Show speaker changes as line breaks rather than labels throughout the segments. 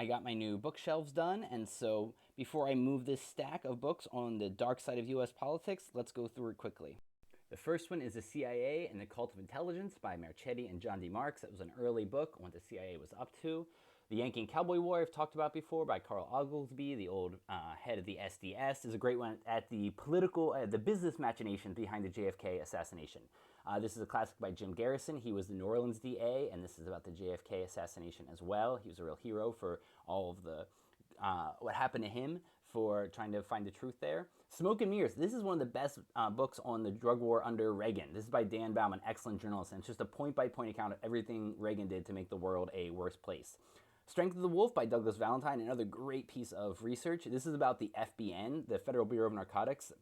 I got my new bookshelves done, and so before I move this stack of books on the dark side of US politics, let's go through it quickly. The first one is The CIA and the Cult of Intelligence by Marchetti and John D. Marks. That was an early book on what the CIA was up to. The Yankee and Cowboy War I've talked about before by Carl Oglesby, the old head of the SDS, is a great one at the the business machinations behind the JFK assassination. This is a classic by Jim Garrison. He was the New Orleans DA, and this is about the JFK assassination as well. He was a real hero for all of the what happened to him for trying to find the truth there. Smoke and Mirrors. This is one of the best books on the drug war under Reagan. This is by Dan Baum, an excellent journalist, and it's just a point-by-point account of everything Reagan did to make the world a worse place. Strength of the Wolf by Douglas Valentine, another great piece of research. This is about the FBN, the Federal Bureau of Narcotics,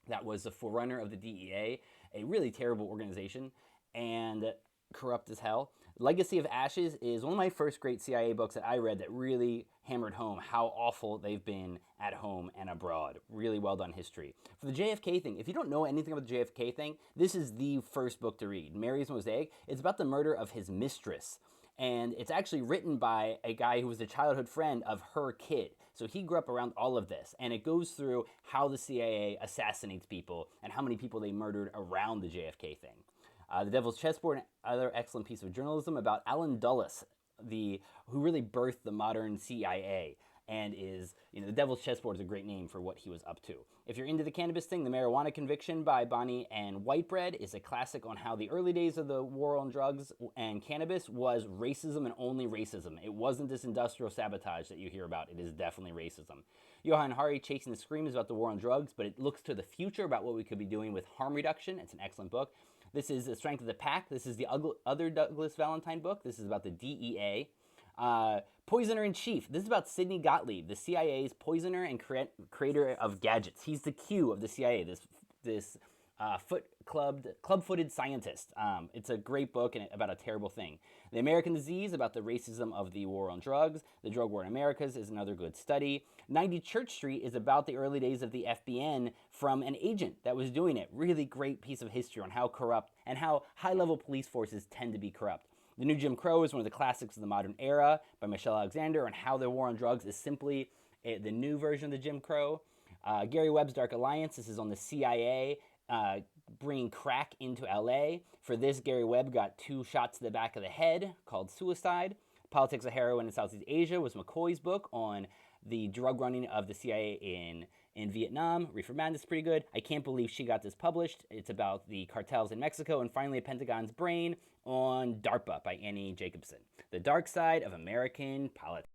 that was the forerunner of the DEA, a really terrible organization and corrupt as hell. Legacy of Ashes is one of my first great CIA books that I read that really hammered home how awful they've been at home and abroad. Really well done history. For the JFK thing, if you don't know anything about the JFK thing, this is the first book to read. Mary's Mosaic. It's about the murder of his mistress. And it's actually written by a guy who was a childhood friend of her kid. So he grew up around all of this. And it goes through how the CIA assassinates people and how many people they murdered around the JFK thing. The Devil's Chessboard, another excellent piece of journalism about Alan Dulles, who really birthed the modern CIA. And the Devil's Chessboard is a great name for what he was up to. If you're into the cannabis thing, The Marijuana Conviction by Bonnie and Whitebread is a classic on how the early days of the war on drugs and cannabis was racism and only racism. It wasn't this industrial sabotage that you hear about. It is definitely racism. Johann Hari, Chasing the Scream, is about the war on drugs, but it looks to the future about what we could be doing with harm reduction. It's an excellent book. This is The Strength of the Pack. This is the other Douglas Valentine book. This is about the DEA. Poisoner in Chief. This is about Sidney Gottlieb, the CIA's poisoner and creator of gadgets. He's the Q of the CIA, this club-footed scientist. It's a great book and about a terrible thing. The American Disease, about the racism of the war on drugs. The Drug War in Americas is another good study. 90 Church Street is about the early days of the FBN from an agent that was doing it. Really great piece of history on how corrupt and how high-level police forces tend to be corrupt. The New Jim Crow is one of the classics of the modern era by Michelle Alexander, and how the war on drugs is simply the new version of the Jim Crow. Gary Webb's Dark Alliance. This is on the CIA bringing crack into LA. For this, Gary Webb got 2 shots to the back of the head, called suicide. Politics of Heroin in Southeast Asia was McCoy's book on the drug running of the CIA in Vietnam. Reefer Madness is pretty good. I can't believe she got this published. It's about the cartels in Mexico. And finally, Pentagon's Brain on DARPA by Annie Jacobson. The Dark Side of American Politics.